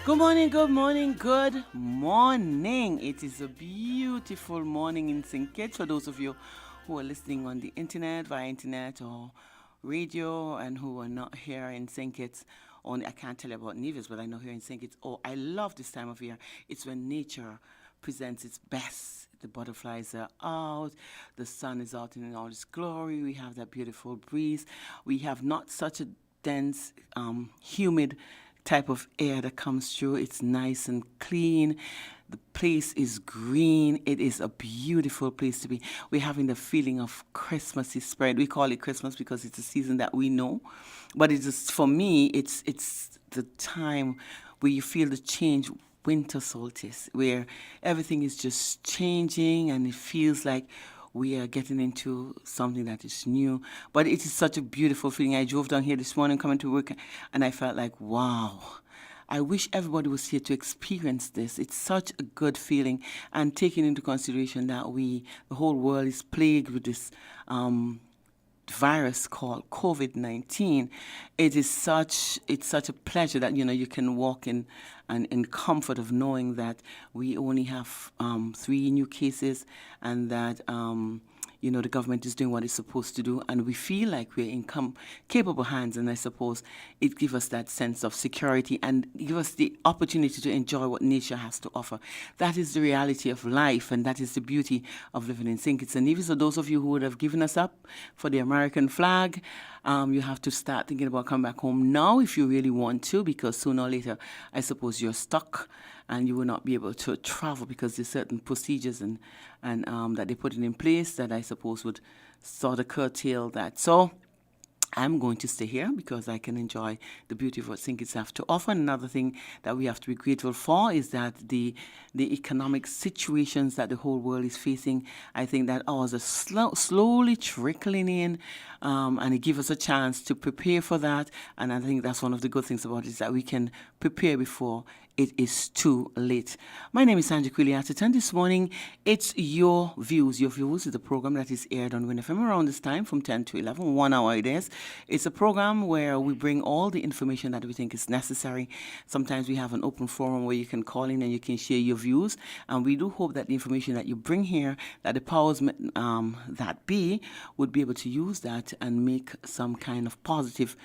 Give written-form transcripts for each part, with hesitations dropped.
Good morning, good morning, good morning. It is a beautiful morning in St. Kitts for those of you who are listening on the internet, via internet or radio, and who are not here in St. Kitts. Only I can't tell you about Nevis, but I know here in St. Kitts. Oh, I love this time of year. It's when nature presents its best. The butterflies are out, the sun is out in all its glory. We have that beautiful breeze. We have not such a dense, humid type of air that comes through. It's nice and clean. The place is green. It is a beautiful place to be. We're having the feeling of Christmassy spread. We call it Christmas because it's a season that we know. But it is, for me, it's the time where you feel the change, winter solstice, where everything is just changing and it feels like we are getting into something that is new. But it is such a beautiful feeling. I drove down here this morning coming to work and I felt like, wow. I wish everybody was here to experience this. It's such a good feeling. And taking into consideration that the whole world is plagued with this virus called COVID-19, it's such a pleasure that you can walk in and in comfort of knowing that we only have 3 new cases and that the government is doing what it's supposed to do, and we feel like we're in capable hands, and I suppose it gives us that sense of security and give us the opportunity to enjoy what nature has to offer. That is the reality of life, and that is the beauty of living in St. Kitts and Nevis. So those of you who would have given us up for the American flag, you have to start thinking about coming back home now if you really want to, because sooner or later, I suppose you're stuck and you will not be able to travel because there's certain procedures and that they put in place that I suppose would sort of curtail that. So I'm going to stay here because I can enjoy the beauty of what St. Kitts have to offer. Another thing that we have to be grateful for is that the economic situations that the whole world is facing, I think that ours are slowly trickling in, and it gives us a chance to prepare for that. And I think that's one of the good things about it, is that we can prepare before it is too late. My name is Angie Quilliatit, and this morning it's Your Views. Your Views is a program that is aired on Win FM around this time from 10 to 11, 1 hour it is. It's a program where we bring all the information that we think is necessary. Sometimes we have an open forum where you can call in and you can share your views, and we do hope that the information that you bring here, that the powers that be would be able to use that and make some kind of positive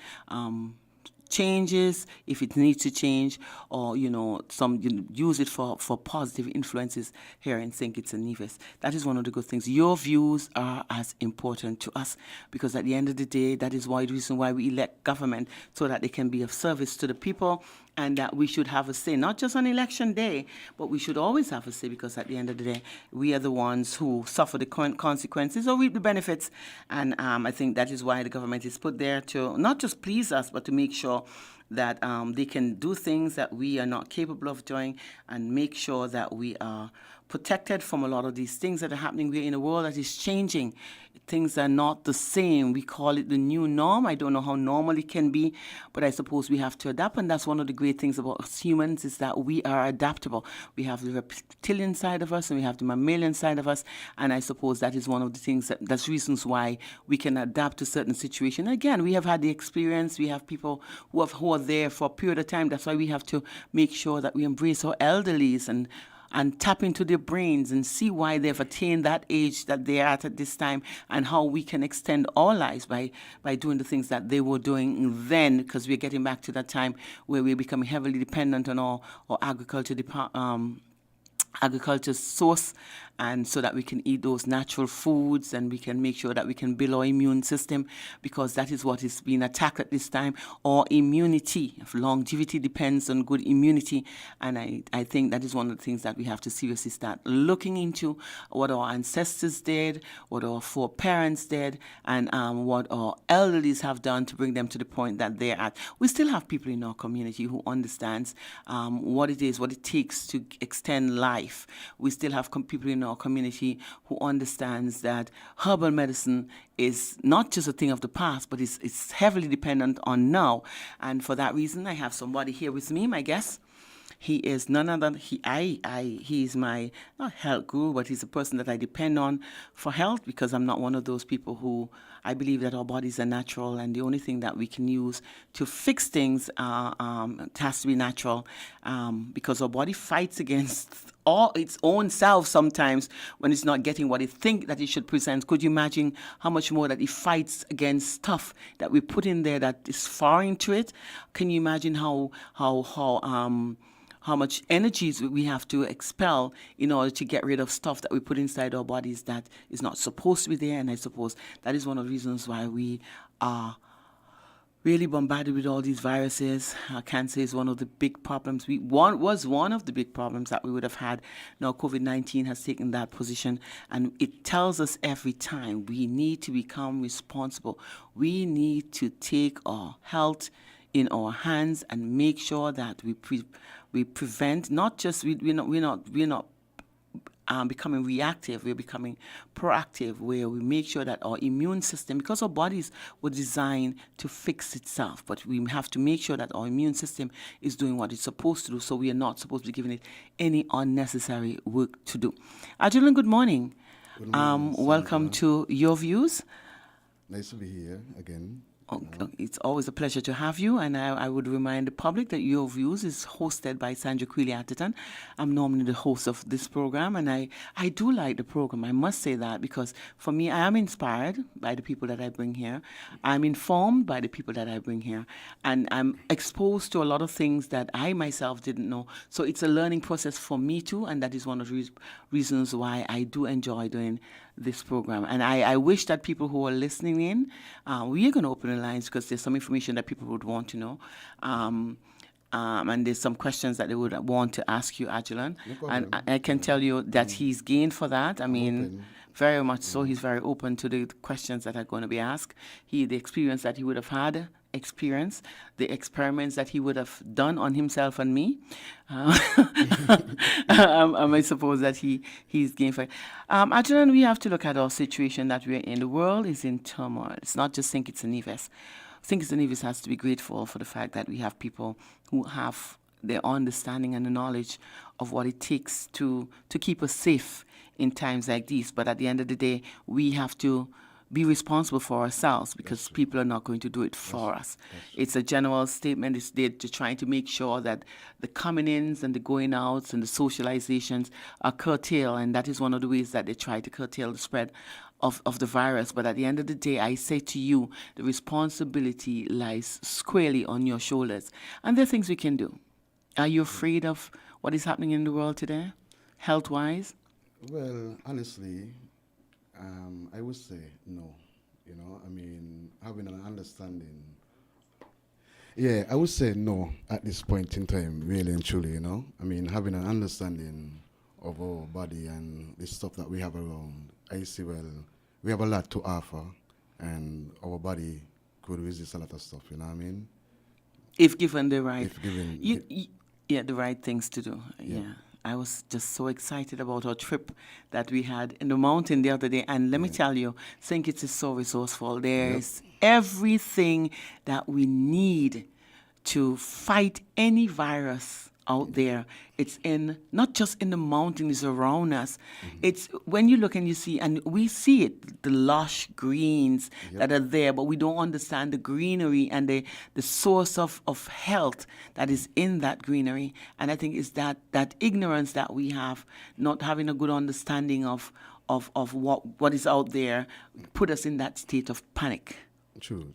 changes if it needs to change, or use it for positive influences here in St. Kitts and Nevis. That is one of the good things. Your views are as important to us because at the end of the day, that is the reason why we elect government, so that they can be of service to the people, and that we should have a say, not just on election day, but we should always have a say, because at the end of the day, we are the ones who suffer the consequences or reap the benefits. And I think that is why the government is put there to not just please us, but to make sure that they can do things that we are not capable of doing, and make sure that we are protected from a lot of these things that are happening. We're in a world that is changing. Things are not the same. We call it the new norm. I don't know how normal it can be, but I suppose we have to adapt. And that's one of the great things about us humans, is that we are adaptable. We have the reptilian side of us and we have the mammalian side of us. And I suppose that is one of the things that's reasons why we can adapt to certain situations. Again, we have had the experience. We have people who are there for a period of time. That's why we have to make sure that we embrace our elderlies and tap into their brains and see why they've attained that age that they're at this time, and how we can extend our lives by doing the things that they were doing then, because we're getting back to that time where we're becoming heavily dependent on our agriculture source, and so that we can eat those natural foods and we can make sure that we can build our immune system, because that is what is being attacked at this time. Our immunity, longevity depends on good immunity, and I think that is one of the things that we have to seriously start looking into, what our ancestors did, what our foreparents did, and what our elderlies have done to bring them to the point that they're at. We still have people in our community who understands what it takes to extend life. We still have people in our community who understands that herbal medicine is not just a thing of the past, but it's heavily dependent on now. And for that reason, I have somebody here with me, my guest. He is none other. He's my not health guru, but he's a person that I depend on for health because I'm not one of those people who I believe that our bodies are natural and the only thing that we can use to fix things it has to be natural because our body fights against all its own self sometimes when it's not getting what it think that it should present. Could you imagine how much more that it fights against stuff that we put in there that is foreign to it? Can you imagine how much energies we have to expel in order to get rid of stuff that we put inside our bodies that is not supposed to be there? And I suppose that is one of the reasons why we are really bombarded with all these viruses. Cancer is one of the big problems. Was one of the big problems that we would have had. Now COVID-19 has taken that position, and it tells us every time we need to become responsible. We need to take our health in our hands and make sure that we prevent. Not just we're not becoming reactive, we're becoming proactive, where we make sure that our immune system, because our bodies were designed to fix itself, but we have to make sure that our immune system is doing what it's supposed to do, so we are not supposed to be giving it any unnecessary work to do. Ajulan, good morning. Good morning, Welcome to Your Views. Nice to be here again. It's always a pleasure to have you, and I would remind the public that Your Views is hosted by Sandra Quilly Atherton. I'm normally the host of this program, and I do like the program. I must say that because for me, I am inspired by the people that I bring here. I'm informed by the people that I bring here, and I'm exposed to a lot of things that I myself didn't know. So it's a learning process for me too, and that is one of the reasons why I do enjoy doing this program. And I wish that people who are listening in, we are going to open the lines because there's some information that people would want to know. And there's some questions that they would want to ask you, Ajulan. No And problem. I can tell you that he's game for that. I mean, open. very much so. He's very open to the questions that are going to be asked. The experience that he would have had, the experiments that he would have done on himself and me. I suppose that he's game for it. Ajulan, we have to look at our situation that we're in. The world is in turmoil. It's not just St. Kitts and Nevis. St. Kitts and Nevis has to be grateful for the fact that we have people who have their understanding and the knowledge of what it takes to keep us safe in times like these. But at the end of the day, we have to be responsible for ourselves because people are not going to do it for us. It's a general statement. They're trying to make sure that the coming ins and the going outs and the socializations are curtailed, and that is one of the ways that they try to curtail the spread of the virus. But at the end of the day, I say to you, the responsibility lies squarely on your shoulders. And there are things we can do. Are you afraid of what is happening in the world today, health-wise? Well, honestly, I would say no. You know, I mean, having an understanding. Yeah, I would say no at this point in time, really and truly, you know. I mean, having an understanding of our body and the stuff that we have around, I see, well, we have a lot to offer, and our body could resist a lot of stuff, you know what I mean? If given the right, If given, the right things to do. Yeah. I was just so excited about our trip that we had in the mountain the other day. And let me tell you, St. Kitts is so resourceful. There's everything that we need to fight any virus out there. It's in not just in the mountains around us. It's when you look and you see, and we see it, the lush greens that are there, but we don't understand the greenery and the source of health that is in that greenery. And I think it's that ignorance that we have, not having a good understanding of what is out there, put us in that state of panic. True.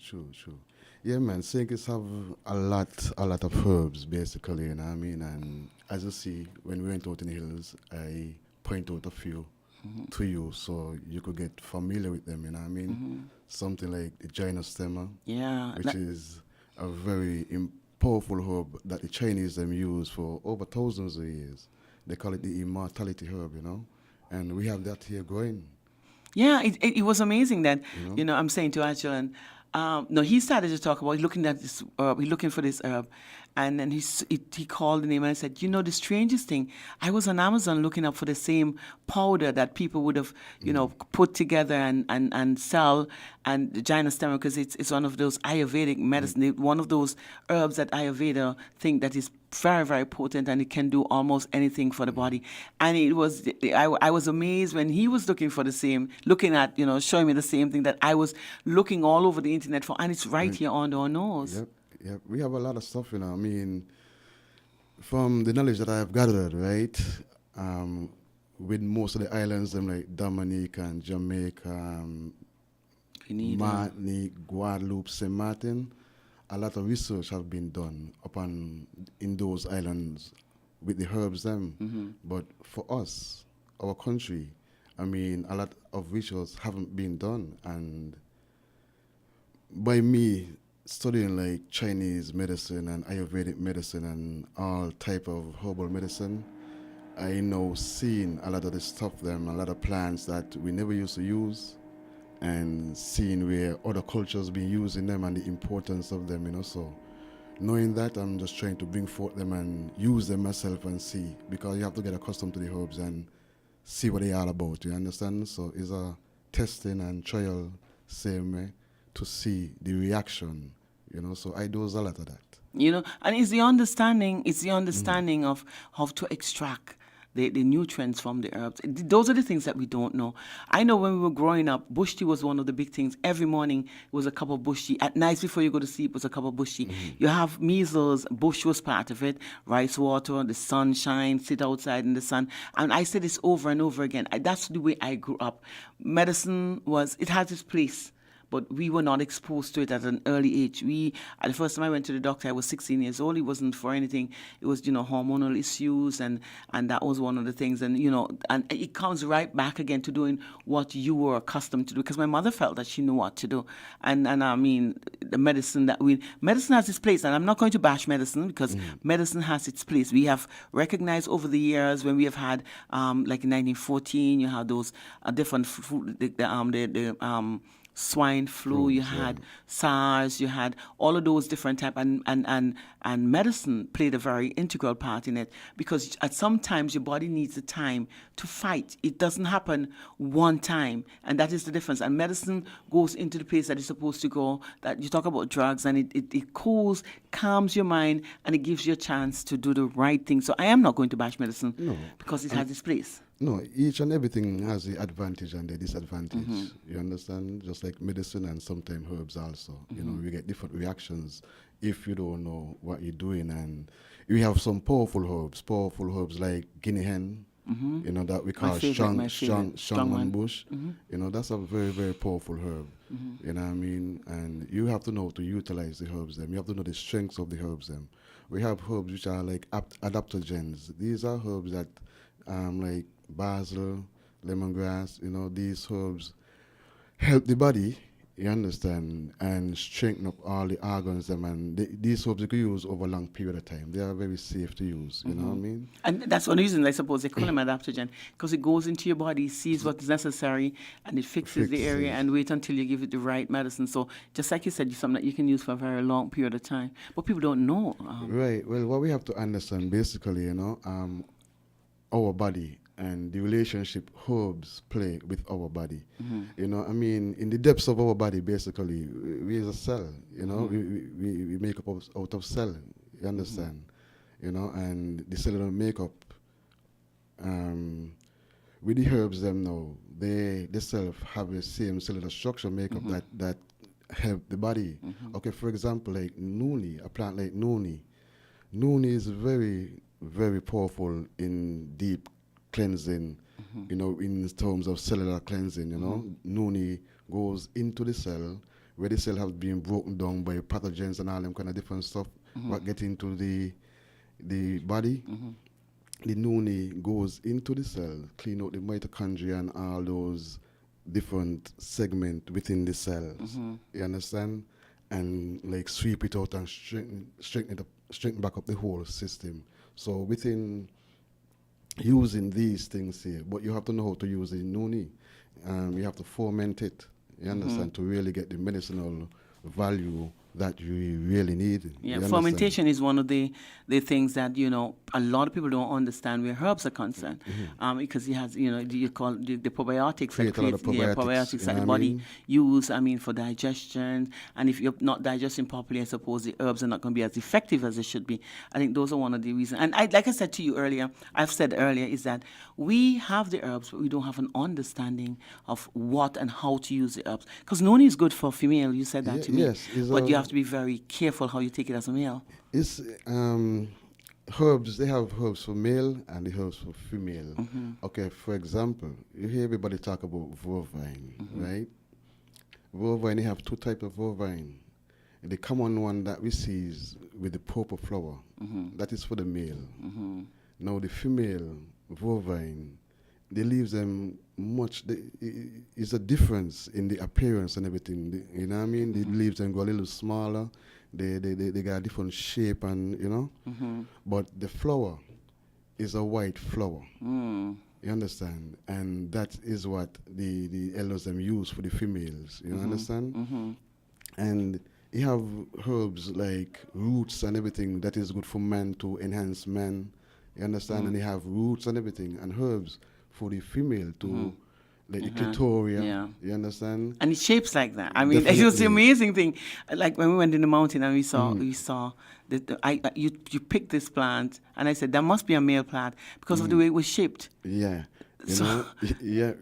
Yeah, man, St. Kitts have a lot of herbs, basically, you know what I mean? And as you see, when we went out in the hills, I point out a few to you so you could get familiar with them, you know what I mean? Something like the gynostema, which is a very powerful herb that the Chinese them use for over thousands of years. They call it the immortality herb, you know? And we have that here growing. Yeah, it was amazing that, I'm saying to Ajulan, no, he started to talk about looking at this herb, he's looking for this herb, And then he called the name and I said, you know, the strangest thing, I was on Amazon looking up for the same powder that people would have, you know, put together and sell, and the gynostemma, because it's one of those Ayurvedic medicine, one of those herbs that Ayurveda think that is very, very potent, and it can do almost anything for the body. And it was, I was amazed when he was looking for the same, looking at, you know, showing me the same thing that I was looking all over the internet for, and it's right here under our nose. Yep, yep. We have a lot of stuff, you know. I mean, from the knowledge that I've gathered, right, with most of the islands, them like Dominica and Jamaica, Martinique, Guadeloupe, Saint Martin, a lot of research have been done upon in those islands with the herbs them. But for us, our country, I mean, a lot of research haven't been done. And by me studying like Chinese medicine and Ayurvedic medicine and all type of herbal medicine, I know seeing a lot of the stuff them, a lot of plants that we never used to use, and seeing where other cultures been using them and the importance of them, you know. So knowing that, I'm just trying to bring forth them and use them myself and see, because you have to get accustomed to the herbs and see what they are about, you understand? So it's a testing and trial same way to see the reaction, you know. So I do a lot of that. You know, and it's the understanding of how to extract the nutrients from the herbs. Those are the things that we don't know. I know when we were growing up, bush tea was one of the big things. Every morning was a cup of bush tea. At night before you go to sleep was a cup of bush tea. You have measles, bush was part of it. Rice water, the sunshine, sit outside in the sun. And I say this over and over again. That's the way I grew up. Medicine it has its place, but we were not exposed to it at an early age. The first time I went to the doctor, I was 16 years old. It wasn't for anything. It was, you know, hormonal issues, and that was one of the things. And, you know, and it comes right back again to doing what you were accustomed to do, because my mother felt that she knew what to do. And I mean, the medicine medicine has its place, and I'm not going to bash medicine, because medicine has its place. We have recognized over the years when we have had, like in 1914, you had those different swine flu, you had SARS, you had all of those different type, and medicine played a very integral part in it, because at sometimes your body needs the time to fight. It doesn't happen one time, and that is the difference. And medicine goes into the place that it's supposed to go. That you talk about drugs, and it cools, calms your mind, and it gives you a chance to do the right thing. So I am not going to bash medicine, because it has its place. No, each and everything has the advantage and the disadvantage. You understand? Just like medicine and sometimes herbs also. You know, we get different reactions if you don't know what you're doing. And we have some powerful herbs like guinea hen, you know, that we call Strongman bush. You know, that's a very, very powerful herb. You know what I mean? And you have to know how to utilize the herbs them. You have to know the strengths of the herbs them. We have herbs which are like adaptogens. These are herbs that like basil, lemongrass, you know, these herbs help the body, you understand, and strengthen up all the organs them, and these herbs you can use over a long period of time. They are very safe to use, you know what I mean? And that's one reason, I suppose, they call them adaptogen, because it goes into your body, sees what's necessary, and it fixes the area, and wait until you give it the right medicine. So just like you said, it's something that you can use for a very long period of time. But people don't know. Right. Well, what we have to understand, basically, you know, our body and the relationship herbs play with our body. You know, I mean, in the depths of our body, basically, we is a cell, you know, we make up out of cell, you understand? You know, and the cellular makeup, with the herbs them now, they themselves have the same cellular structure makeup that help the body. Okay, for example, like noni, a plant like noni. Noni is very, very powerful in deep cleansing, you know, in terms of cellular cleansing, you know. Noni goes into the cell, where the cell has been broken down by pathogens and all them kind of different stuff, what get into the body. The noni goes into the cell, clean out the mitochondria and all those different segments within the cells. You understand? And like sweep it out and strengthen back up the whole system. So within using these things here, but you have to know how to use the noni. You have to ferment it, you understand, to really get the medicinal value that we really need. Yeah, You understand? fermentation is one of the things that a lot of people don't understand where herbs are concerned, because it has you call the probiotics Create a lot of probiotics, you that know the what I body mean? use. For digestion, and if you're not digesting properly, I suppose the herbs are not going to be as effective as they should be. I think those are one of the reasons. And like I said to you earlier, I've said earlier, is that we have the herbs, but we don't have an understanding of what and how to use the herbs. Because noni is good for female. You said that Ye- to me. yes, it's But you a- have to be very careful how you take it as a male. It's herbs. They have herbs for male and the herbs for female. Okay, for example, you hear everybody talk about vervine, right? Vervine, they have two types of vervine. The common one that we see is with the purple flower. That is for the male. Now the female vervine, the leaves them much. It's a difference in the appearance and everything. You know what I mean? The leaves them go a little smaller. They got a different shape and But the flower is a white flower. You understand? And that is what the elders them use for the females. You understand? And you have herbs like roots and everything that is good for men to enhance men. You understand? And they have roots and everything and herbs for the female to like the clitoria. Yeah. You understand? And it shapes like that. It was the Definitely. amazing thing. Like when we went in the mountain and we saw you picked this plant, and I said, that must be a male plant because of the way it was shaped. Yeah. You So- know, yeah.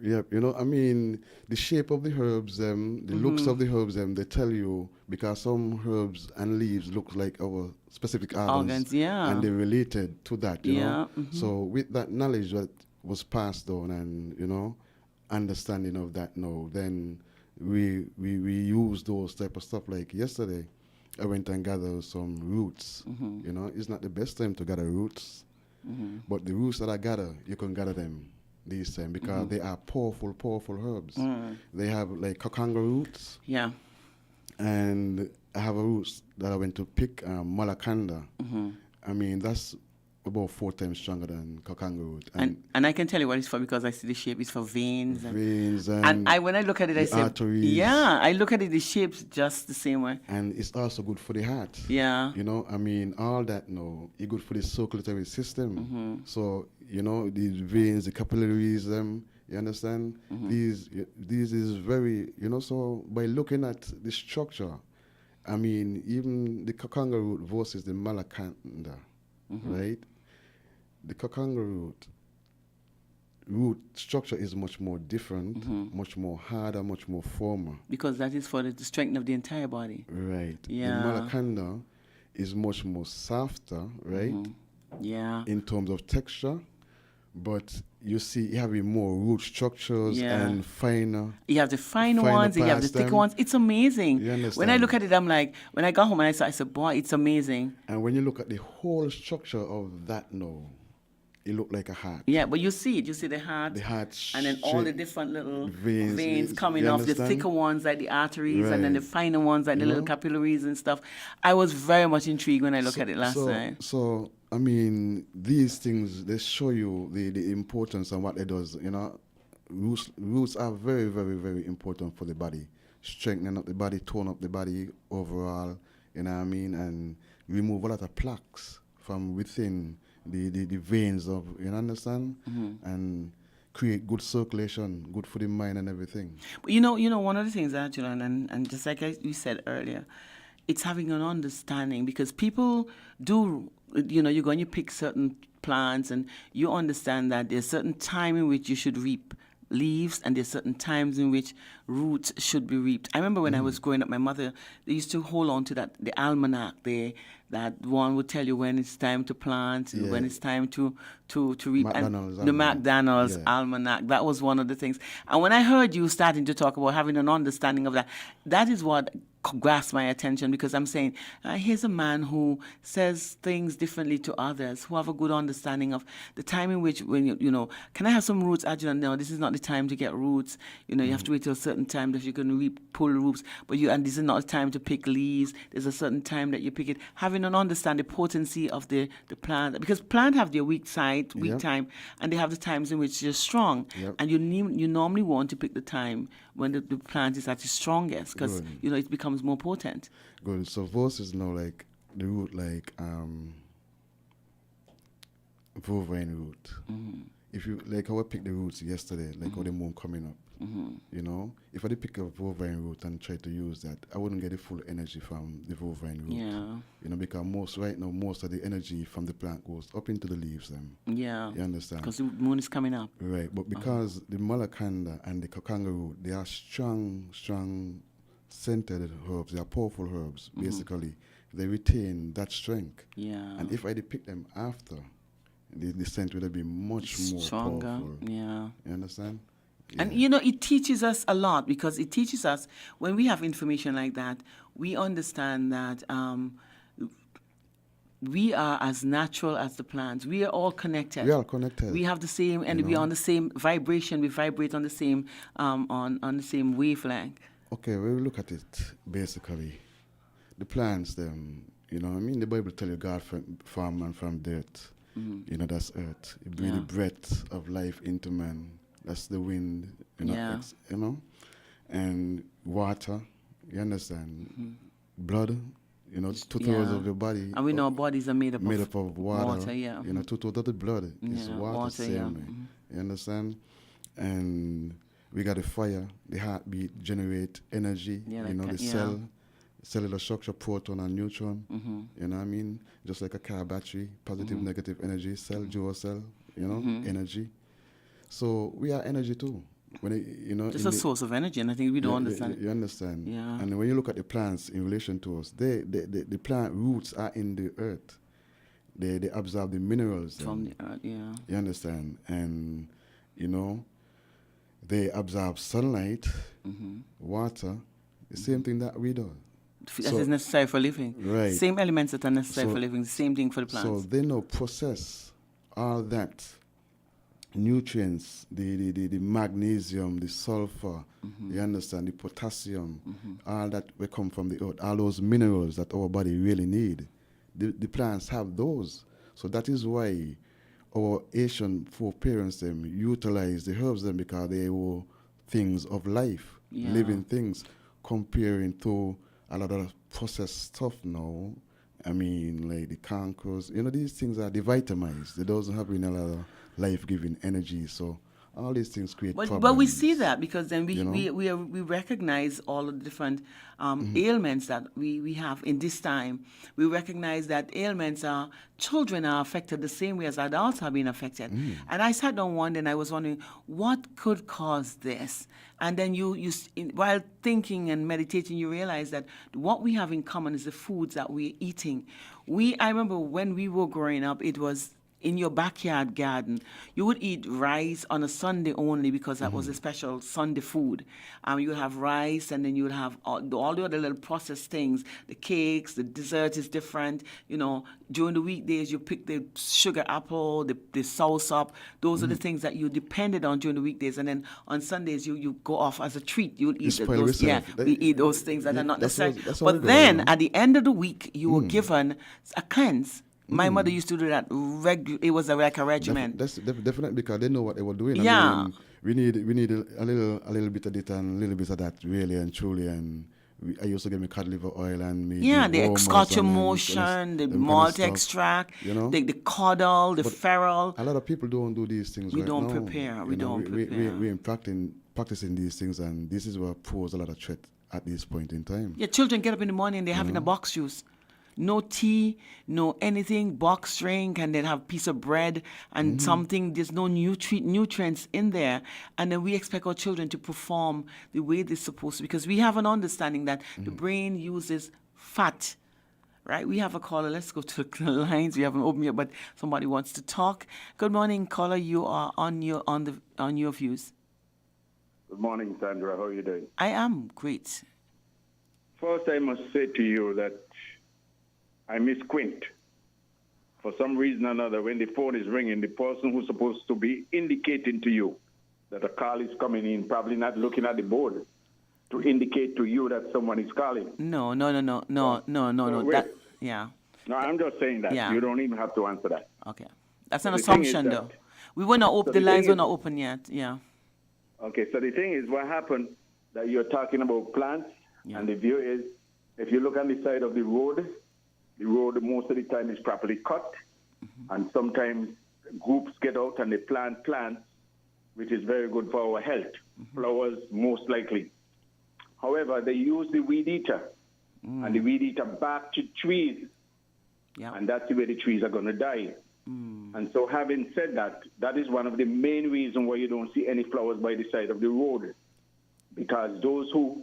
The shape of the herbs, the looks of the herbs, they tell you because some herbs and leaves look like our specific organs, yeah. and they're related to that, you know. Yeah, So with that knowledge that was passed on, and understanding of that now, then we use those type of stuff. Like yesterday, I went and gathered some roots. It's not the best time to gather roots, but the roots that I gather, you can gather them these time because they are powerful herbs. They have like kakanga roots, Yeah. and I have a roots that I went to pick, malakanda. That's about 4 times stronger than kakanga root. And I can tell you what it's for because I see the shape. It's for veins. Veins And when I look at it, I the say, arteries. yeah, I look at it, the shape's just the same way. And it's also good for the heart. Yeah. All that it's good for the circulatory system. So, these veins, the capillaries, you understand? These is very, so by looking at the structure, even the kakanga root versus the malakanda, right? The kakanga root structure is much more different, much more harder, much more firmer. Because that is for the strength of the entire body. Right. Yeah. The malakanda is much more softer, right? Yeah. In terms of texture, but you see, you have more root structures Yeah. and finer. You have the finer Finer ones, you have the past thicker them. ones. It's amazing. You understand? When I look at it, I'm like, when I got home and I said, boy, it's amazing. And when you look at the whole structure of that now, it look like a heart. Yeah, but you see it. You see the heart. The heart And then all the shape, different little veins, veins coming you off, the understand? thicker ones like the arteries, and then the Right. finer ones like the little capillaries and stuff. I was very much intrigued when I looked at it last night. So, these things, they show you the importance and what it does. Roots are very, very, very important for the body. Strengthening up the body, tone up the body overall, and remove a lot of plaques from within the veins of, you understand? And create good circulation, good for the mind and everything. But one of the things that, and just like you said earlier, it's having an understanding because people do, you go and you pick certain plants and you understand that there's certain time in which you should reap leaves and there's certain times in which roots should be reaped. I remember when I was growing up, my mother, they used to hold on to the almanac there, that one would tell you when it's time to plant, Yeah. when it's time to reap. McDonald's And the almanac. McDonald's Yeah. almanac, that was one of the things. And when I heard you starting to talk about having an understanding of that, that is what grasped my attention because I'm saying, here's a man who says things differently to others, who have a good understanding of the time in which, when can I have some roots, Adjutant? No, this is not the time to get roots. You have to wait till a certain time that you can pull roots, and this is not the time to pick leaves. There's a certain time that you pick it. Having an understand the potency of the plant, because plant have their weak side, weak Yep. time, and they have the times in which they're strong. Yep. And you normally want to pick the time when the plant is at its strongest, because Good. it becomes becomes more potent. Good. So versus now like the root like Wolverine root. If you like how I picked the roots yesterday, like how the moon coming up. You know, if I did pick a Wolverine root and try to use that, I wouldn't get the full energy from the Wolverine root. Yeah. You know, because most of the energy from the plant goes up into the leaves. Yeah. You understand? Because the moon is coming up. Right, but because the Malakanda and the Kakanga root, they are strong scented herbs. They are powerful herbs. Basically, they retain that strength. Yeah. And if I did pick them after, the scent would have been much more Stronger. powerful. Yeah. You understand? And you know, it teaches us a lot, because it teaches us when we have information like that, we understand that we are as natural as the plants. We are all connected. We are connected. We have the same, and we are on the same vibration. We vibrate on the same on the same wavelength. Okay, when we look at it, basically, the plants, them, you know, I mean, the Bible tell you God formed man from dirt. You know, that's earth. He breathed the breath of life into man. That's the wind, you know, you know, and water. You understand? Blood, you know, 2/3 of your body. And we know our bodies are made up of water. Yeah. You know, 2/3 of the blood is water. Same way. You understand? And we got the fire. The heartbeat generate energy. Yeah, you know, the cell, cellular structure, proton and neutron. You know what I mean? Just like a car battery, positive, negative energy, cell, dual cell. You know, energy. So we are energy too. When you know, it's a source of energy, and I think we don't understand. You understand? Yeah. And when you look at the plants in relation to us, the plant roots are in the earth. They absorb the minerals From the earth. Yeah. You understand? And you know, they absorb sunlight, water, the same thing that we do. That is necessary for living. Right. Same elements that are necessary for living. The same thing for the plants. So they now process all that. Nutrients, the magnesium, the sulfur, you understand, the potassium, all that will come from the earth, all those minerals that our body really need. The plants have those. So that is why our Asian foreparents them utilize the herbs them, because they were things of life, living things, comparing to a lot of processed stuff now. I mean, like the cankers, you know, these things are devitamized. They doesn't have really a lot of life-giving energy. So all these things create problems. But we see that, because then we recognize all of the different ailments that we have in this time. We recognize that children are affected the same way as adults have been affected. And I sat down one day and I was wondering, what could cause this? And then while thinking and meditating, you realize that what we have in common is the foods that we're eating. I remember when we were growing up, it was in your backyard garden. You would eat rice on a Sunday only, because that was a special Sunday food. You would have rice, and then you would have all the other little processed things. The cakes, the dessert is different. You know, during the weekdays, you pick the sugar apple, the soursop. Those are the things that you depended on during the weekdays. And then on Sundays, you go off as a treat. You would eat those. Yeah, we eat those things that are not necessary. But then at the end of the week, you were given a cleanse. My mother used to do that. It was like a regimen. That's definitely, because they know what they were doing. Yeah. I mean, we need a little bit of it and a little bit of that, really and truly. And I used to get me cod liver oil and me. The Scotch emulsion, the malt extract, you know? the caudal, the ferrule. A lot of people don't do these things. We right don't now. prepare. We don't prepare. We're practicing these things, and this is what poses a lot of threat at this point in time. Yeah, children get up in the morning, they're having a box juice. No tea, no anything, box drink, and then have a piece of bread and something. There's no nutrients in there. And then we expect our children to perform the way they're supposed to, because we have an understanding that the brain uses fat. Right? We have a caller. Let's go to the lines. We haven't opened yet, but somebody wants to talk. Good morning, caller. You are on your views. Good morning, Sandra. How are you doing? I am great. First, I must say to you that I miss Quint. For some reason or another, when the phone is ringing, the person who's supposed to be indicating to you that a call is coming in, probably not looking at the board to indicate to you that someone is calling. No. Yeah. No, I'm just saying that. Yeah. You don't even have to answer that. Okay. That's an So the thing is assumption, that- though. We were not open. So The the lines thing were is- not open yet. Yeah. Okay, so the thing is, what happened that you're talking about plants, Yeah. and the view is If you look on the side of the road most of the time is properly cut, and sometimes groups get out and they plant plants, which is very good for our health. Flowers, most likely. However, they use the weed eater, and the weed eater back to trees, and that's the way the trees are going to die. And so having said that, that is one of the main reasons why you don't see any flowers by the side of the road, because those who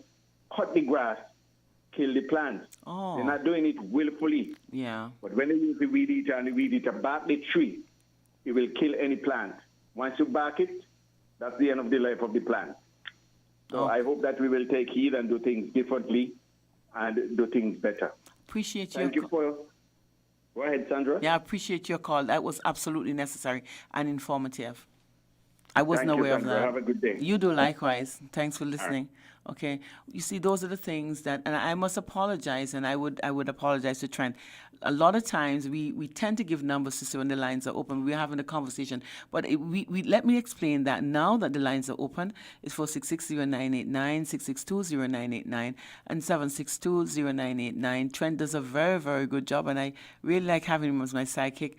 cut the grass kill the plants. Oh. They're not doing it willfully. Yeah. But when they use the weed eater and the weed eater back the tree, it will kill any plant. Once you back it, that's the end of the life of the plant. So I hope that we will take heed and do things differently and do things better. Appreciate Thank you for... Go ahead, Sandra. Yeah, I appreciate your call. That was absolutely necessary and informative. I wasn't Thank you, aware of Sandra. that. Have a good day. You do likewise. Thanks for listening. Okay. You see, those are the things that, and I must apologize, and I would apologize to Trent. A lot of times we tend to give numbers to say when the lines are open. We're having a conversation. But let me explain that now that the lines are open, it's 4660989, 6620989, and 7620989. Trent does a very, very good job, and I really like having him as my sidekick.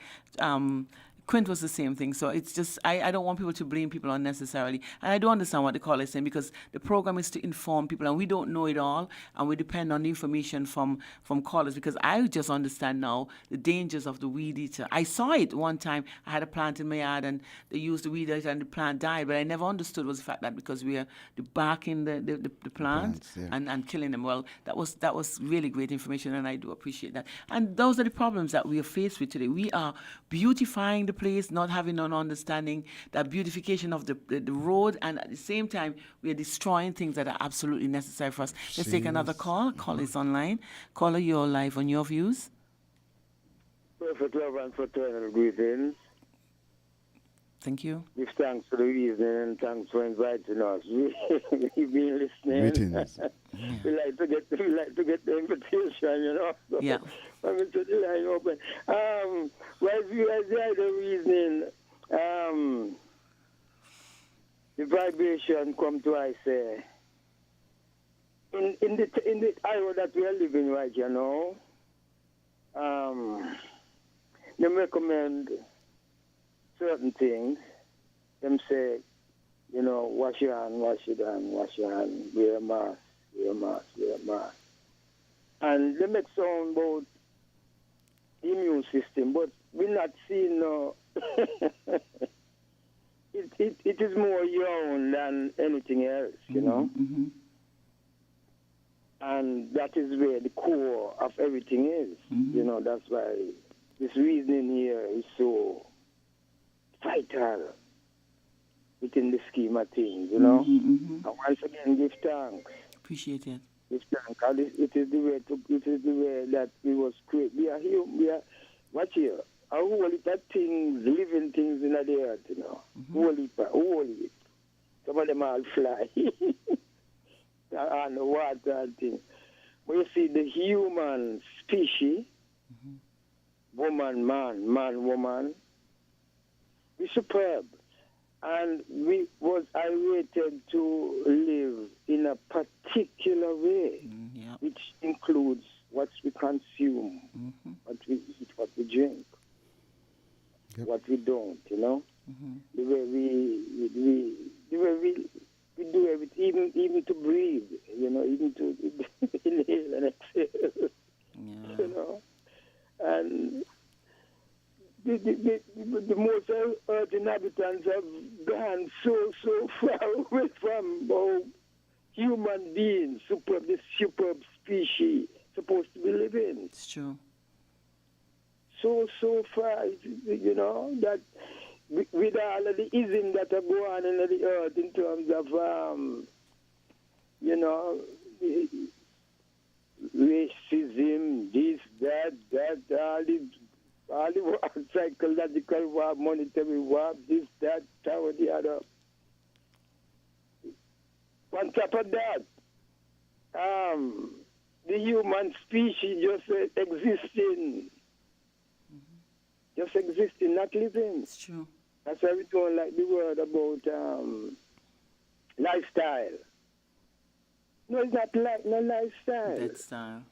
Quint was the same thing. So it's just, I don't want people to blame people unnecessarily. And I don't understand what the caller is saying, because the program is to inform people, and we don't know it all, and we depend on the information from callers, because I just understand now the dangers of the weed eater. I saw it one time. I had a plant in my yard, and they used the weed eater, and the plant died, but I never understood was the fact that because we are barking the plant and killing them. Well, that was really great information, and I do appreciate that. And those are the problems that we are faced with today. We are beautifying the place, not having an understanding that beautification of the road, and at the same time we are destroying things that are absolutely necessary for us. Let's take another call. Call is online. Caller, you're live on your views. Perfect love and fraternal greetings. Thank you. Give thanks for the reason and thanks for inviting us. We've been listening. Greetings. We like to get the invitation, you know. So Yeah. I'm into the line open. Well, you guys had the reasoning. The vibration come to I say in the area that we are living right, you know. They recommend certain things. Them say, you know, wash your hand, wash your hand, wash your hand, wear a mask, wear a mask, wear a mask. And they make sound about immune system, but we're not seeing no. It is more young than anything else, you know. Mm-hmm. And that is where the core of everything is. Mm-hmm. You know, that's why this reasoning here is so vital within the scheme of things, you know. Mm-hmm. And once again, give thanks. Appreciate it. Give thanks. And it is the way that we was created. We are here. Watch here. A whole heap of things, living things in the earth, you know. Whole heap. Some of them all fly. And the water and things. But you see the human species, woman, man, woman, we're superb. And I rated to live in a particular way, which includes what we consume, what we eat, what we drink, what we don't, you know. The way we do everything, even to breathe, you know, even to inhale and exhale, you know. And the most earth inhabitants have gone so far away from human beings, this superb species supposed to be living. It's true. So far, you know, that with all of the ism that are going on in the earth in terms of, you know, racism, this, that, all the war, psychological war, monetary war, this, that, or the other. On top of that, the human species just existing, not living. It's true. That's why we don't like the word about lifestyle. No, it's not like no lifestyle. That style.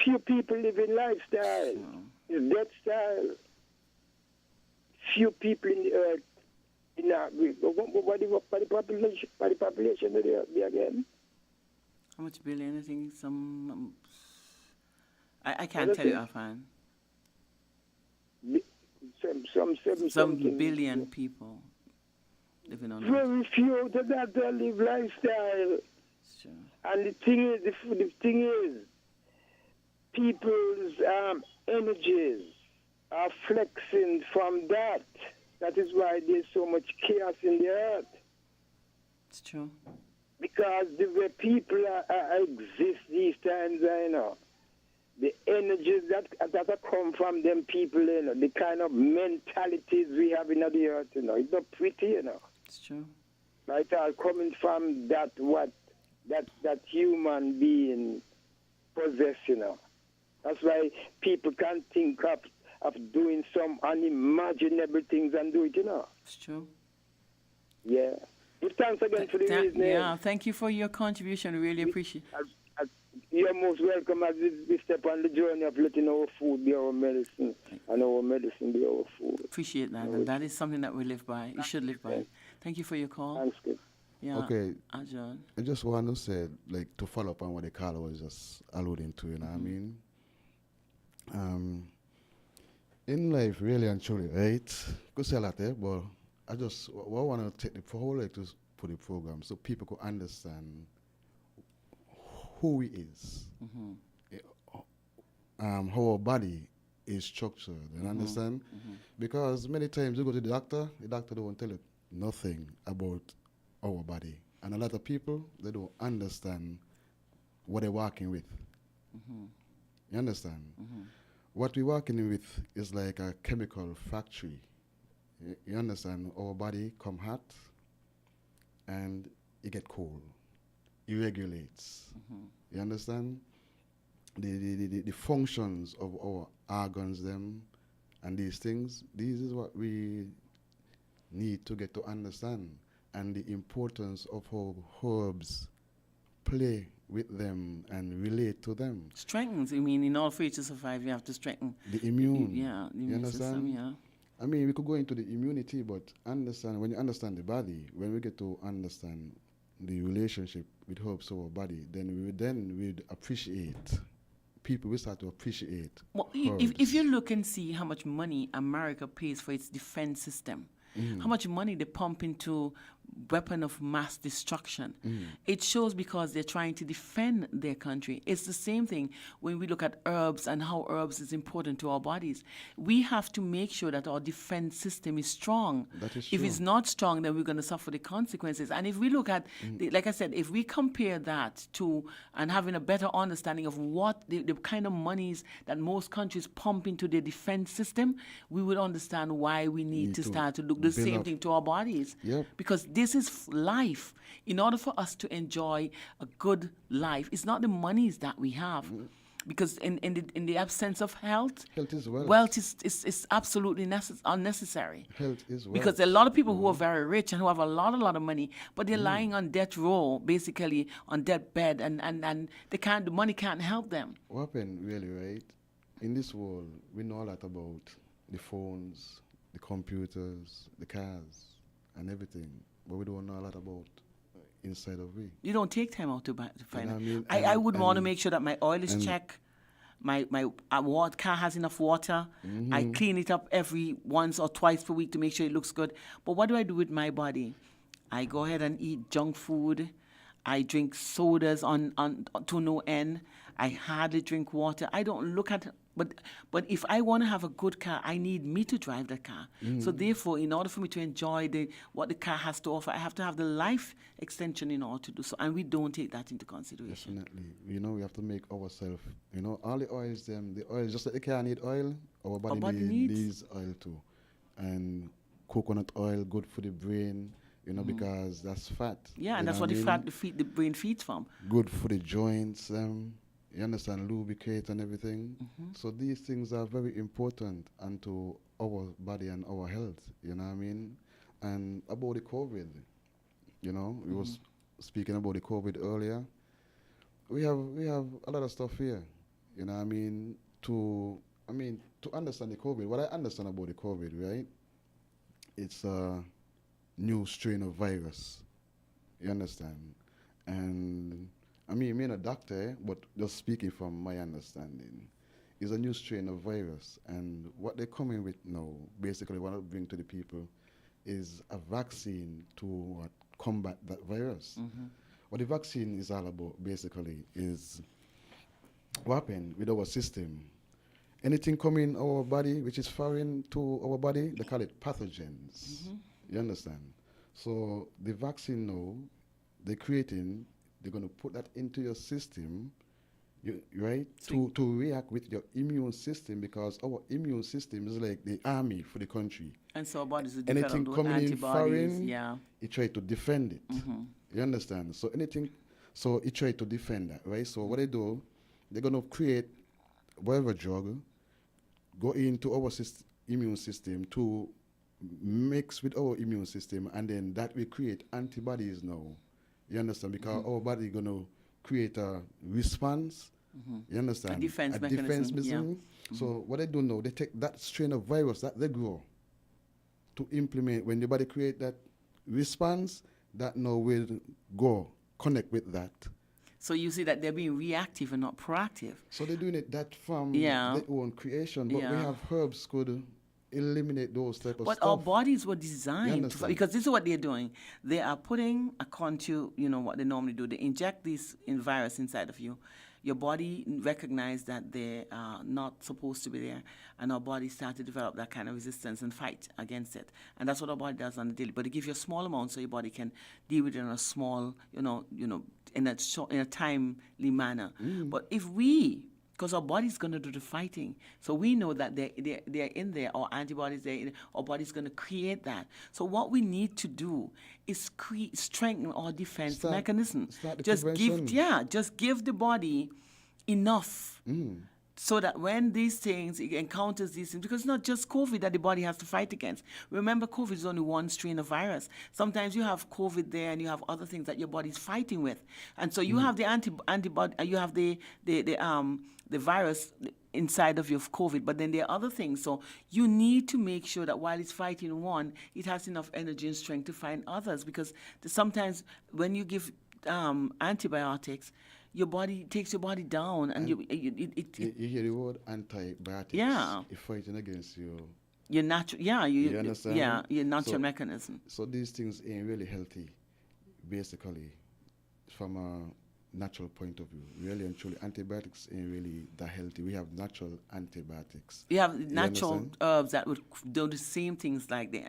few people live in lifestyle. It's death style. Few people in the earth. What the population of the earth be again? How much billion? I think some. I can't tell you offhand. Some Some something. billion people living on Earth. Very few out of that live lifestyle. It's true. And the thing is, people's energies are flexing from that. That is why there's so much chaos in the earth. It's true. Because the way people exist these times, the energies that come from them people, the kind of mentalities we have in the earth, it's not pretty, It's true. Right, all coming from that human being possess, That's why people can't think of doing some unimaginable things and do it, It's true. Yeah. Give thanks again for the reason. Yeah, thank you for your contribution. Really appreciate it. You're most welcome as we step on the journey of letting our food be our medicine and our medicine be our food. Appreciate that. And that is something that we live by. You should live by. Thank you for your call. Thanks, kid. Yeah. Okay. John. I just want to say, like, to follow up on what the caller was just alluding to, you know what I mean? In life, really and truly, right? Could say a lot, but I want to take the whole like to put the program so people could understand who he is, how our body is structured, you understand? Because many times you go to the doctor don't tell you nothing about our body. And a lot of people, they don't understand what they're working with. You understand? What we're working with is like a chemical factory. You understand? Our body come hot and it get cold. It regulates. You understand? The functions of our organs, them, and these things, this is what we need to get to understand. And the importance of how herbs play with them and relate to them. Strengthens. I mean, in order for you to survive, you have to strengthen The immune. the immune system, yeah. I mean, we could go into the immunity, but when you understand the body, when we get to understand the relationship with herbs to our body, then we'd appreciate. People will start to appreciate. Well, herbs. if you look and see how much money America pays for its defense system, how much money they pump into weapon of mass destruction, it shows because they're trying to defend their country. It's the same thing when we look at herbs and how herbs is important to our bodies. We have to make sure that our defense system is strong. That is If true. it's not strong, then we're going to suffer the consequences. And if we look at, like I said, if we compare that to and having a better understanding of what the kind of monies that most countries pump into their defense system, we would understand why we need to start to look the build same up. thing to our bodies. Yep. Because this is life. In order for us to enjoy a good life, it's not the monies that we have. Because in the absence of health, Health is wealth. wealth is absolutely unnecessary. Health is wealth. Because there are a lot of people who are very rich and who have a lot of money, but they're lying on death row, basically on deathbed, and the money can't help them. What happened really, right? In this world, we know a lot about the phones, the computers, the cars, and everything, but we don't know a lot about inside of we. You don't take time out to find know out. what I mean? I would want to And- make sure that my oil is checked, my car has enough water. I clean it up every once or twice per week to make sure it looks good. But what do I do with my body? I go ahead and eat junk food. I drink sodas on to no end. I hardly drink water. I don't look at. But if I want to have a good car, I need me to drive the car. So therefore, in order for me to enjoy what the car has to offer, I have to have the life extension in order to do so. And we don't take that into consideration. Definitely. We have to make ourselves, all the oils, the oil, just like the car need oil, our body needs oil too. And coconut oil, good for the brain, because that's fat. Yeah, and You that's know what the I fat mean? the brain feeds from. Good for the joints, you understand, lubricate and everything. So these things are very important unto our body and our health, you know what I mean? And about the COVID, we was speaking about the COVID earlier. We have a lot of stuff here, You know what I mean? To understand the COVID, what I understand about the COVID, right? It's a new strain of virus. You understand? And I mean, I'm not a doctor, but just speaking from my understanding, is a new strain of virus. And what they're coming with now, basically, what I bring to the people is a vaccine to combat that virus. What the vaccine is all about, basically, is what happened with our system. Anything coming in our body which is foreign to our body, they call it pathogens. You understand? So the vaccine now, they're going to put that into your system, right, to react with your immune system, because our immune system is like the army for the country. And so our bodies will develop Anything those coming in antibodies. foreign, Yeah. it try to defend it. You understand? So it try to defend that, right? So what they do, they're going to create whatever drug, go into our immune system to mix with our immune system, and then that will create antibodies now. You understand? Because our body is going to create a response. You understand? A defense Defense mechanism, yeah. mechanism. So what they do now, they take that strain of virus that they grow to implement. When the body create that response, that now will go connect with that. So you see that they're being reactive and not proactive. So they're doing it that from Yeah. their own creation, but we Yeah. have herbs could eliminate those type of But stuff. our bodies were You designed to, understand? because this is what they're doing. They are putting a contour, what they normally do. They inject this virus inside of you. Your body recognize that they are not supposed to be there, and our body start to develop that kind of resistance and fight against it. And that's what our body does on the daily. But they give you a small amount so your body can deal with it in a small, in a timely manner. But if because our body's going to do the fighting. So we know that they're in there, our antibodies, our body's going to create that. So what we need to do is strengthen our defense mechanism. start the Just prevention. just give the body enough so that when these things, it encounters these things, because it's not just COVID that the body has to fight against. Remember, COVID is only one strain of virus. Sometimes you have COVID there and you have other things that your body's fighting with. And so you have the antibody, you have the virus inside of your COVID, but then there are other things. So you need to make sure that while it's fighting one, it has enough energy and strength to fight others, because sometimes when you give antibiotics, your body takes your body down, and You hear the word antibiotics. Yeah. It's fighting against you. your natural, You understand? yeah, your natural So- mechanism. So these things ain't really healthy, basically, from a natural point of view. Really and truly, antibiotics ain't really that healthy. We have natural antibiotics. You have natural understand? herbs that would do the same things like the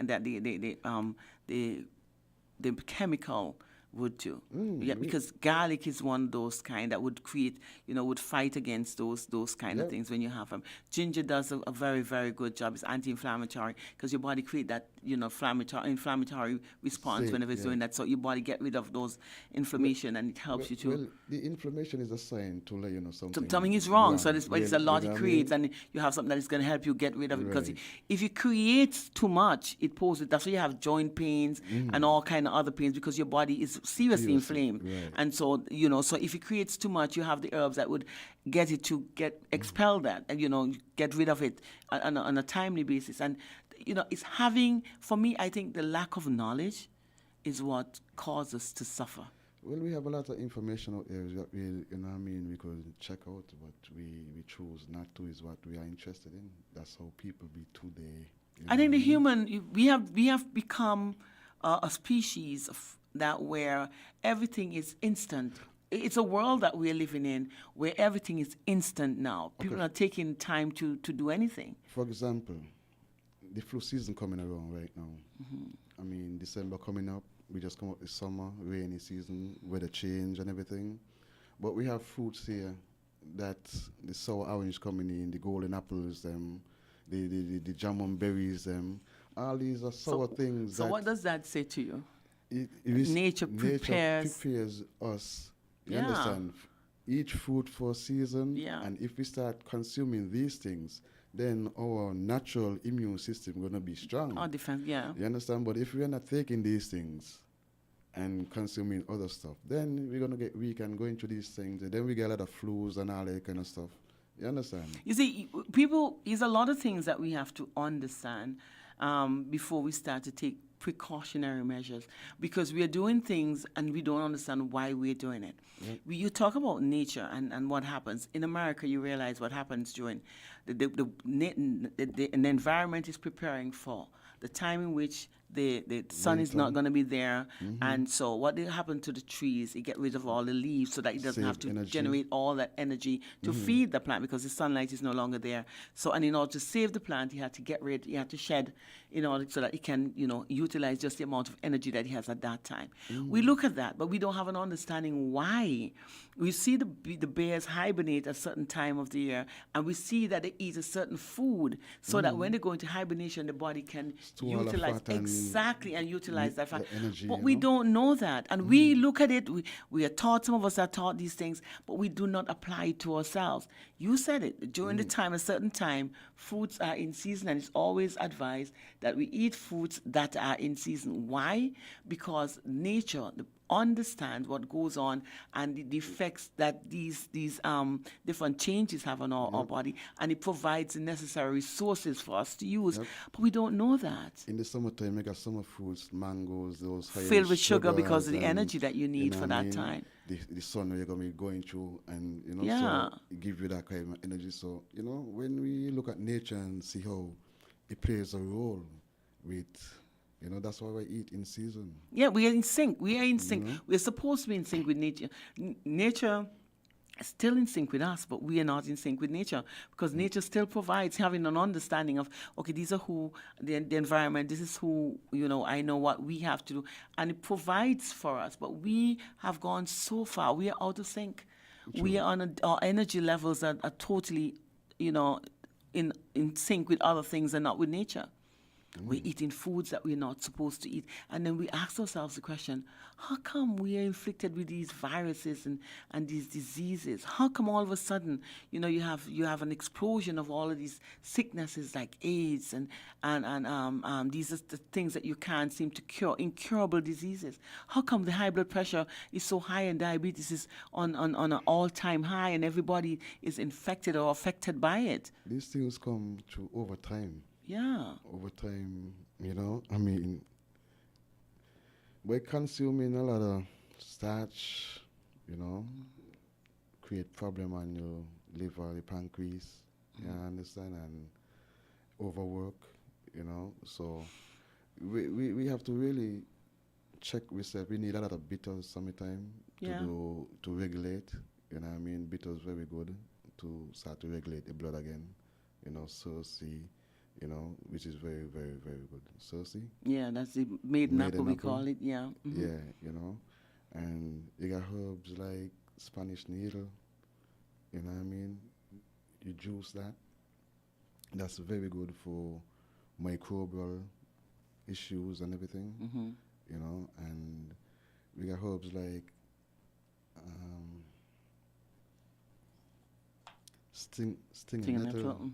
chemical would do. Yeah, because garlic is one of those kind that would create, would fight against those kind of Yeah. things when you have them. Ginger does a very, very good job. It's anti-inflammatory because your body create that, inflammatory response Same, whenever it's yeah. doing that. So your body get rid of those inflammation and it helps you to. Well, the inflammation is a sign to let you know something. Something is wrong. So it's a lot you know it what I creates, mean? and you have something that is going to help you get rid of it. Because Right. if you create too much, it poses. That's why you have joint pains and all kind of other pains, because your body is seriously inflamed. right. And so so if it creates too much, you have the herbs that would get it to expel that, and get rid of it on a timely basis. And it's having, for me, I think the lack of knowledge is what causes us to suffer. Well, we have a lot of information out there that we could check out, but we choose not to, is what we are interested in. That's how people be today. I think the human, we have become a species that where everything is instant. It's a world that we're living in where everything is instant now. People are taking time to do anything. For example, the flu season coming around right now. I mean, December coming up, we just come up with summer, rainy season, weather change and everything. But we have fruits here that the sour orange coming in, the golden apples, the jamon berries, all these are sour things. So that what does that say to you? it is Nature prepares- prepares us. You Yeah. understand? Each fruit for a season. Yeah. And if we start consuming these things, then our natural immune system going to be strong. Our defense, yeah. You understand? But if we are not taking these things and consuming other stuff, then we're going to get weak and go into these things. And then we get a lot of flus and all that kind of stuff. You understand? You see, people, there's a lot of things that we have to understand before we start to take precautionary measures, because we are doing things and we don't understand why we're doing it. You talk about nature and what happens. In America, you realize what happens during the environment is preparing for the time in which the sun is not going to be there. And so what will happen to the trees, it get rid of all the leaves so that it doesn't Save have to energy. generate all that energy to feed the plant, because the sunlight is no longer there. So, and in order to save the plant, you had to shed in order so that it can, utilize just the amount of energy that it has at that time. We look at that, but we don't have an understanding why. We see the bears hibernate at a certain time of the year, and we see that they eat a certain food so that when they go into hibernation, the body can Store all the utilize fat and exactly and utilize that fat. the energy, But you we know? don't know that, and we look at it. We are taught. Some of us are taught these things, but we do not apply it to ourselves. You said it during the time, a certain time, fruits are in season, and it's always advised that we eat fruits that are in season. Why? Because nature understands what goes on and the effects that these different changes have on our body, and it provides the necessary resources for us to use. But we don't know that. In the summertime, you got summer fruits, mangoes, those high Filled with sugar sugars because of the and, energy that you need know for what I that mean? time. The sun you're gonna be going through, and Yeah. so it give you that kind of energy. So when we look at nature and see how it plays a role with, that's why we eat in season. Yeah, we are in sync. We are in sync. We're supposed to be in sync with nature. Nature is still in sync with us, but we are not in sync with nature, because nature still provides having an understanding of, okay, these are who the environment, this is who, I know what we have to do, and it provides for us. But we have gone so far. We are out of sync. We are on our energy levels are totally, in sync with other things and not with nature. We're eating foods that we're not supposed to eat. And then we ask ourselves the question, how come we are inflicted with these viruses and these diseases? How come all of a sudden, you have an explosion of all of these sicknesses like AIDS and these are the things that you can't seem to cure, incurable diseases? How come the high blood pressure is so high and diabetes is on an all-time high, and everybody is infected or affected by it? These things come through over time. Yeah. Over time, by consuming a lot of starch, create problem on your liver, your pancreas, you understand, and overwork, so we have to really check ourselves. We need a lot of bitters sometimes to regulate, bitters very good to start to regulate the blood again, Cersei, which is very, very, very good. Cersei? Yeah, that's the maiden apple we call it, yeah. Yeah, and you got herbs like Spanish needle, you juice that. That's very good for microbial issues and everything, and we got herbs like stinging nettle,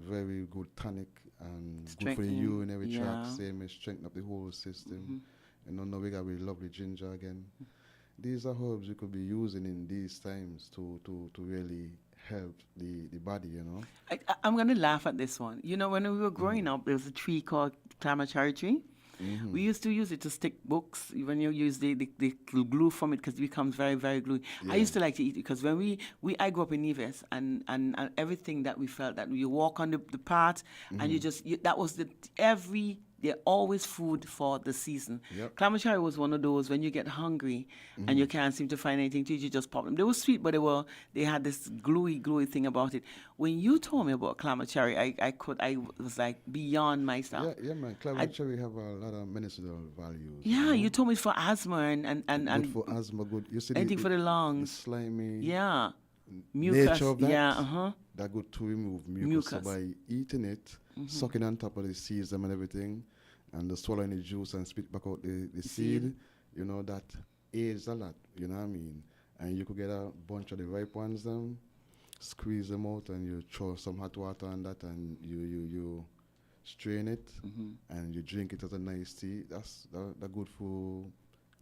very good tonic and good for the urinary tract, same as strengthen up the whole system. Now we got really lovely ginger again. These are herbs we could be using in these times to really help the body, I'm going to laugh at this one. When we were growing up, there was a tree called Clamachari tree. We used to use it to stick books when you use the glue from it, because it becomes very, very gluey. I used to like to eat it because when I grew up in Nevis, and everything that we felt, that you walk on the path and that was they're always food for the season. Yep. Clamachari was one of those when you get hungry and you can't seem to find anything to eat, you just pop them. They were sweet, but they had this gluey thing about it. When you told me about Clamachari, I was like beyond myself. Yeah, man. Clamachari have a lot of medicinal values. Yeah, you told me it's for asthma and good for asthma, good. You see anything for the The lungs. slimy. Yeah. Mucus. Nature of that. Yeah, That good to remove mucus. So by eating it, sucking on top of the seeds and everything, and the swallowing the juice and spit back out the seed, that aids a lot, And you could get a bunch of the ripe ones, squeeze them out, and you throw some hot water on that, and you strain it, and you drink it as a nice tea. That's good for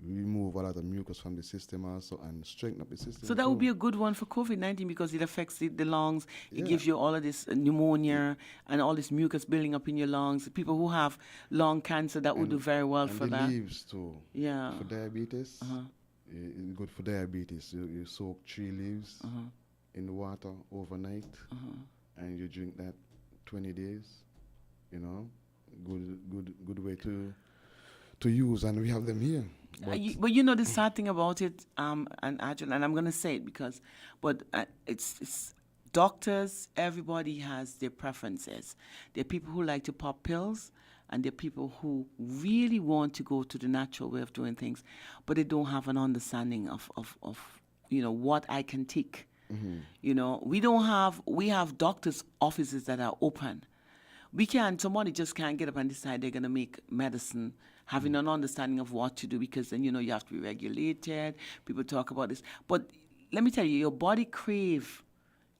remove a lot of mucus from the system also and strengthen up the system. So that would too. be a good one for COVID-19 because it affects the lungs. It Yeah. gives you all of this pneumonia and all this mucus building up in your lungs. People who have lung cancer, that would do very well and for the that. leaves too. Yeah. For diabetes, it's good for diabetes. You soak 3 leaves in the water overnight, and you drink that 20 days. You know, good way to use, and we have them here. But you know the sad thing about it, and Angela, and I'm going to say it but it's doctors. Everybody has their preferences. There are people who like to pop pills, and there are people who really want to go to the natural way of doing things, but they don't have an understanding of what I can take. You know, we have doctors' offices that are open. Somebody just can't get up and decide they're going to make medicine having an understanding of what to do, because then, you have to be regulated. People talk about this. But let me tell you, your body crave,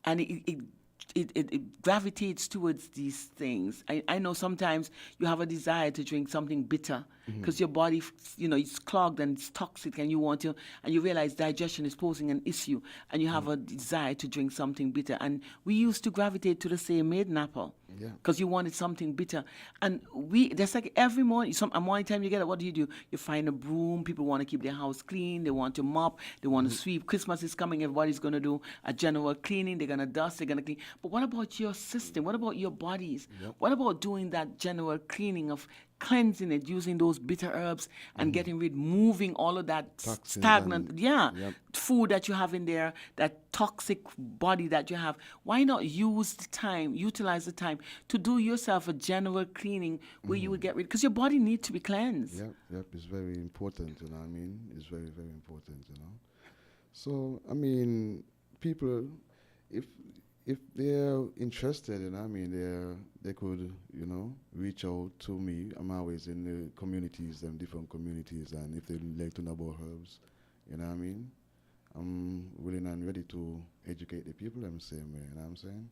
and it gravitates towards these things. I know sometimes you have a desire to drink something bitter because your body, it's clogged and it's toxic, and you realize digestion is posing an issue, and you have a desire to drink something bitter. And we used to gravitate to the same maiden apple. Yeah. Because you wanted something bitter. And there's like every morning, a morning time you get up, what do? You find a broom. People want to keep their house clean. They want to mop. They want to sweep. Christmas is coming. Everybody's going to do a general cleaning. They're going to dust. They're going to clean. But what about your system? What about your bodies? Yep. What about doing that general cleaning of cleansing it, using those bitter herbs and moving all of that Toxins stagnant, and- yeah, yep. food that you have in there, that toxic body that you have? Why not utilize the time to do yourself a general cleaning where you would get rid, because your body needs to be cleansed. Yep, it's very important, you know what I mean? It's very, very important, you know? So, I mean, people, if they're interested, you know what I mean, they could, reach out to me. I'm always in the communities, them different communities, and if they like to know about herbs, you know what I mean? I'm willing and ready to educate the people the same way, you know what I'm saying?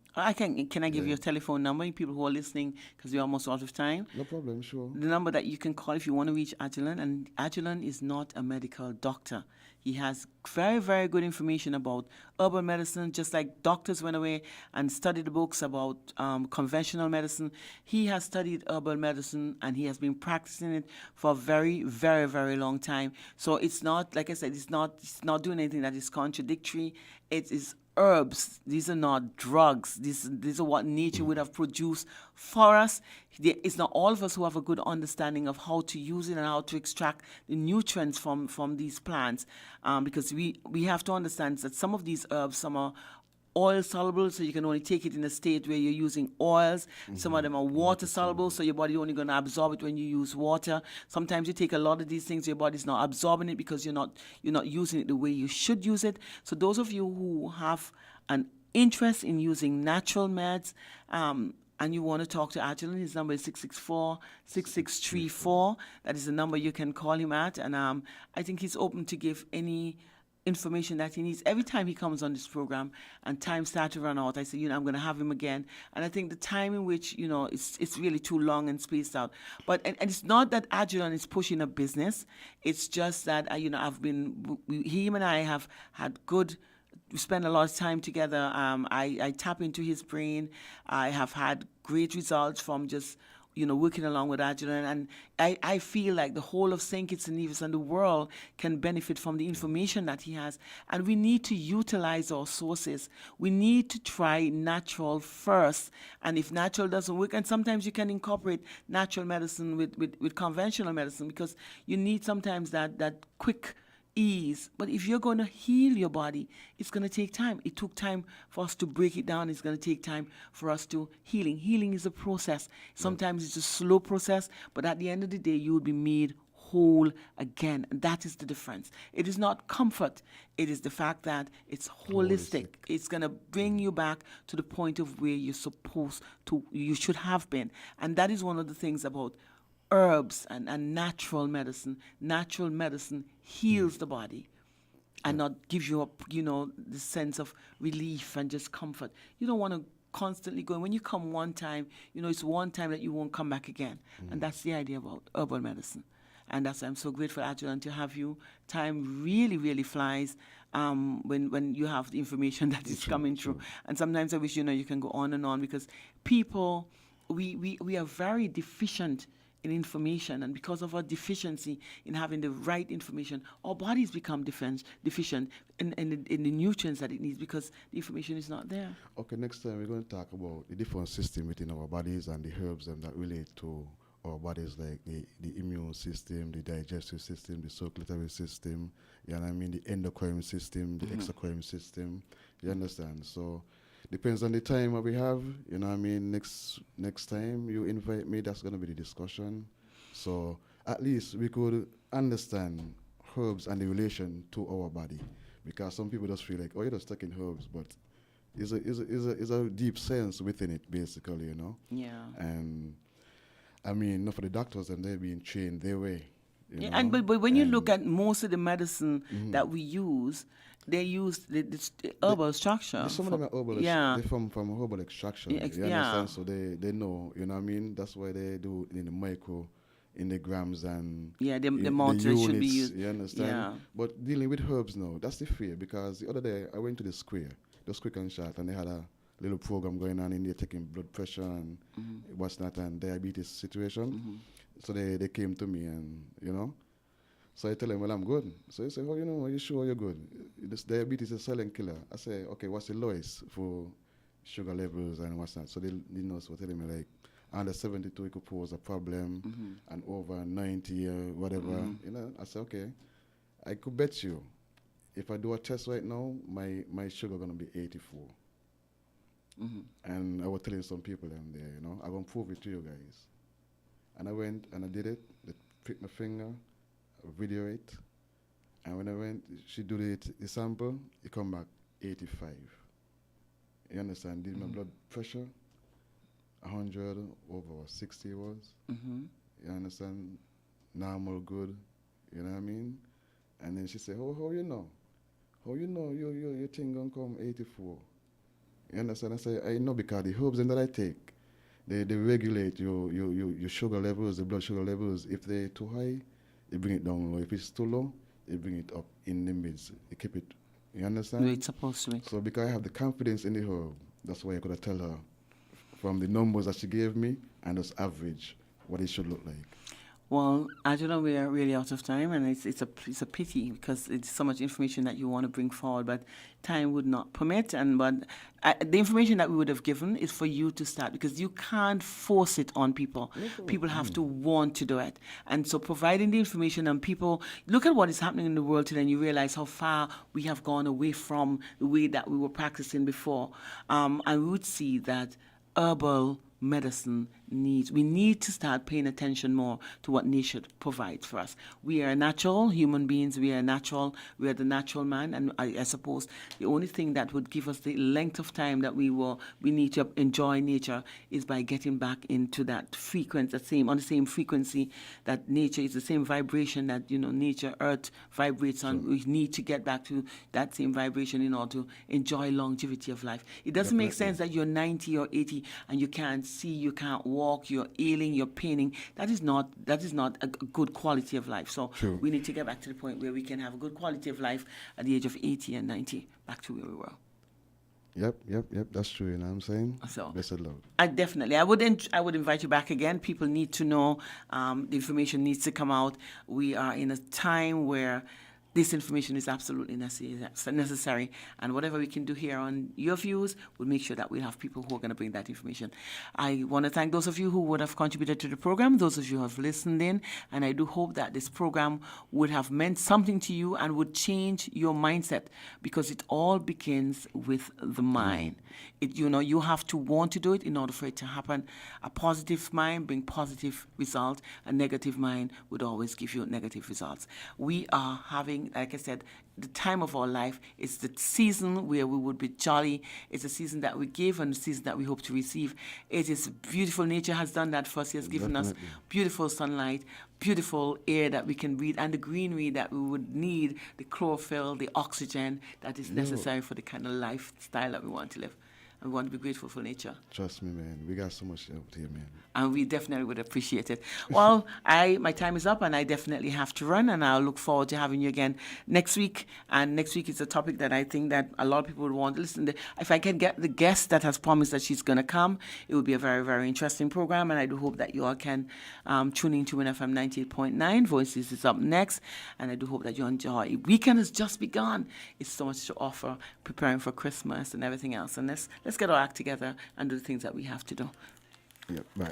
Can I give you a telephone number, people who are listening, because we're almost out of time? No problem, sure. The number that you can call if you want to reach Ajulan, and Ajulan is not a medical doctor. He has very, very good information about herbal medicine, just like doctors went away and studied the books about conventional medicine. He has studied herbal medicine, and he has been practicing it for a very, very, very long time. So it's not, like I said, it's not doing anything that is contradictory. It is herbs. These are not drugs. These are what nature would have produced for us. It's not all of us who have a good understanding of how to use it and how to extract the nutrients from these plants, because we have to understand that some of these herbs, some are oil soluble, so you can only take it in a state where you're using oils. Some of them are water soluble, so your body only going to absorb it when you use water. Sometimes you take a lot of these things, your body's not absorbing it because you're not using it the way you should use it. So those of you who have an interest in using natural meds, and you want to talk to Ajulan, his number is 664-6634. That is the number you can call him at, and I think he's open to give any information that he needs. Every time he comes on this program and time starts to run out, I say, I'm going to have him again. And I think the time in which, it's really too long and spaced out. But and it's not that Ajulan is pushing a business. It's just that, him and I have had we spend a lot of time together. I tap into his brain. I have had great results from just working along with Ajulan, and I feel like the whole of St. Kitts and Nevis and the world can benefit from the information that he has. And we need to utilize our sources. We need to try natural first. And if natural doesn't work, and sometimes you can incorporate natural medicine with conventional medicine, because you need sometimes that quick ease. But if you're going to heal your body, it's going to take time. It took time for us to break it down. It's going to take time for us to healing. Healing is a process. Sometimes it's a slow process, but at the end of the day, you will be made whole again. And that is the difference. It is not comfort. It is the fact that it's holistic. It's going to bring you back to the point of where you should have been. And that is one of the things about herbs and natural medicine. Natural medicine heals the body and not gives you the sense of relief and just comfort. You don't want to constantly go. When you come one time, it's one time that you won't come back again. And that's the idea about herbal medicine. And that's why I'm so grateful, Adjutant, to have you. Time really, really flies when you have the information that is coming through. And sometimes I wish, you can go on and on, because people, we are very deficient in information, and because of our deficiency in having the right information, our bodies become deficient in the nutrients that it needs, because the information is not there. Okay, next time we're going to talk about the different system within our bodies and the herbs that relate to our bodies, like the immune system, the digestive system, the circulatory system, you know what I mean, the endocrine system, the exocrine system, you understand? So depends on the time that we have, you know what I mean. Next time you invite me, that's going to be the discussion. So at least we could understand herbs and the relation to our body, because some people just feel like, oh, you're just taking herbs, but is a deep sense within it, basically, you know. Yeah. And I mean, not for the doctors, and they're being trained their way. You know? And but when you look at most of the medicine that we use, they use the herbal structure. Some of them are herbal. Yeah. They're from herbal extraction. Yeah, You understand? So they know. You know what I mean? That's why they do it in the micro, in the grams and Yeah, the amount that should be units, used. You understand? Yeah. But dealing with herbs now, that's the fear, because the other day I went to the square, just quick and short, and they had a little program going on in there, taking blood pressure and what's not, and diabetes situation. So they came to me, and so I tell them, well, I'm good. So they say, oh, are you sure you're good? This diabetes is a silent killer. I say, okay, what's the lowest for sugar levels and what's not? So they were telling me, like, under 72 it could pose a problem, and over 90 or whatever. I say, okay, I could bet you, if I do a test right now, my sugar gonna be 84. And I was telling some people them there, I'm gonna prove it to you guys. And I went and I did it. They pricked my finger, video it, and when I went, she do the sample, it come back 85. You understand? Did my blood pressure 100 over 60 was. You understand? Normal, good. You know what I mean? And then she said, how you know? How you know your thing gonna come 84? You understand? I say, I know, because the herbs that I take, they regulate your sugar levels, the blood sugar levels. If they're too high, they bring it down low. If it's too low, they bring it up in the midst. They keep it. You understand? No, it's supposed to be. So because I have the confidence in the herb, that's why I could tell her from the numbers that she gave me and just average what it should look like. Well, I don't know, we are really out of time, and it's a pity, because it's so much information that you want to bring forward, but time would not permit. But the information that we would have given is for you to start, because you can't force it on people. People have to want to do it. And so providing the information, and people look at what is happening in the world today, and you realize how far we have gone away from the way that we were practicing before. And we would see that herbal medicine we need to start paying attention more to what nature provides for us. We are natural human beings. We are the natural man, and I suppose the only thing that would give us the length of time that we need to enjoy nature is by getting back into that frequency, on the same frequency that nature is, the same vibration that nature, earth vibrates on. We need to get back to that same vibration in order to enjoy longevity of life. It doesn't make sense that you're 90 or 80 and you can't see, you can't walk, you're ailing, you're paining. That is not a good quality of life. So we need to get back to the point where we can have a good quality of life at the age of 80 and 90, back to where we were. Yep. That's true. You know what I'm saying? So, blessed love. I would invite you back again. People need to know. The information needs to come out. We are in a time where this information is absolutely necessary, and whatever we can do here on Your Views, we'll make sure that we'll have people who are going to bring that information. I want to thank those of you who would have contributed to the program, those of you who have listened in, and I do hope that this program would have meant something to you and would change your mindset, because it all begins with the mind. You have to want to do it in order for it to happen. A positive mind brings positive results. A negative mind would always give you negative results. We are having, like I said, the time of our life. It's the season where we would be jolly. It's a season that we give and a season that we hope to receive. It is beautiful. Nature has done that for us. It has given us beautiful sunlight, beautiful air that we can breathe, and the greenery that we would need, the chlorophyll, the oxygen that is necessary for the kind of lifestyle that we want to live. and we want to be grateful for nature. Trust me, man. We got so much out here, man. And we definitely would appreciate it. Well, my time is up, and I definitely have to run, and I'll look forward to having you again next week. And next week is a topic that I think that a lot of people would want to listen to. If I can get the guest that has promised that she's going to come, it will be a very, very interesting program, and I do hope that you all can tune in to Win FM 98.9. Voices is up next, and I do hope that you enjoy. Weekend has just begun. It's so much to offer, preparing for Christmas and everything else. And let's get our act together and do the things that we have to do. Yep, bye.